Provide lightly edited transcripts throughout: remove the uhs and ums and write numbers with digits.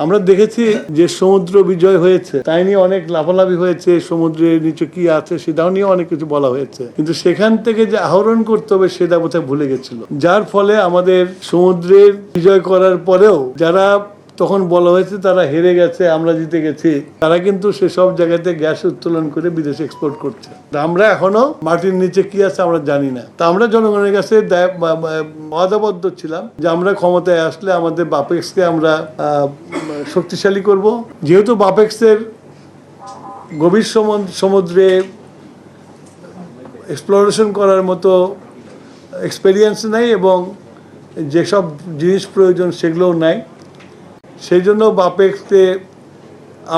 আমরা দেখেছি যে সমুদ্র বিজয় হয়েছে, তাই নিয়ে অনেক লাফালাফি হয়েছে, সমুদ্রের নিচে কি আছে সেটাও নিয়ে অনেক কিছু বলা হয়েছে, কিন্তু সেখান থেকে যে আহরণ করতে হবে সেটা বোধহয় ভুলে গেছিল, যার ফলে আমাদের সমুদ্রের বিজয় করার পরেও যারা তখন বলা হয়েছে তারা হেরে গেছে, আমরা জিতে গেছি, তারা কিন্তু সেসব জায়গাতে গ্যাস উত্তোলন করে বিদেশে এক্সপোর্ট করছে। আমরা এখনো মাটির নিচে কি আছে আমরা জানি না। তা আমরা জনগণের কাছে ওয়াদাবদ্ধ ছিলাম যে আমরা ক্ষমতায় আসলে আমাদের বাপেক্সকে আমরা শক্তিশালী করব। যেহেতু বাপেক্সের গভীর সমুদ্রে এক্সপ্লোরেশন করার মতো এক্সপেরিয়েন্স নাই এবং যেসব জিনিস প্রয়োজন সেগুলোও নাই, সেই জন্য বাপেক্সকে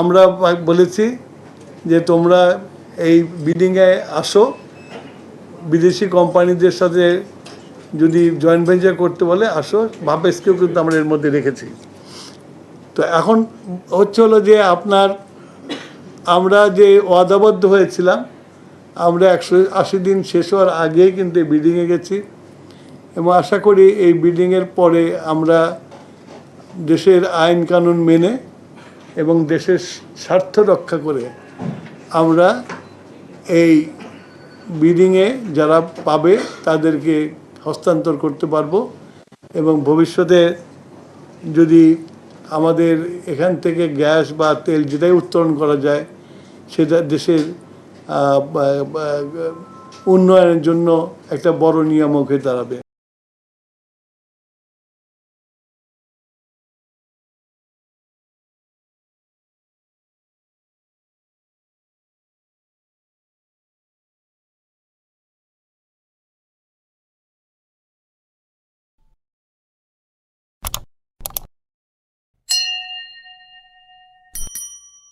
আমরা বলেছি যে তোমরা এই বিডিংয়ে আসো, বিদেশি কোম্পানিদের সাথে যদি জয়েন্ট ভেঞ্চার করতে বলে আসো। বাপেক্সকেও কিন্তু আমরা এর মধ্যে রেখেছি। তো এখন হলো যে আমরা যে ওয়াদাবদ্ধ হয়েছিলাম, আমরা 180 দিন শেষ হওয়ার আগেই কিন্তু এই বিডিংয়ে গেছি এবং আশা করি এই বিডিংয়ের পরে আমরা দেশের আইন কানুন মেনে এবং দেশের স্বার্থ রক্ষা করে আমরা এই বিডিংয়ে যারা পাবে তাদেরকে হস্তান্তর করতে পারবো এবং ভবিষ্যতে যদি আমাদের এখান থেকে গ্যাস বা তেল যেটাই উত্তোলন করা যায় সেটা দেশের উন্নয়নের জন্য একটা বড় নিয়ামক হয়ে দাঁড়াবে।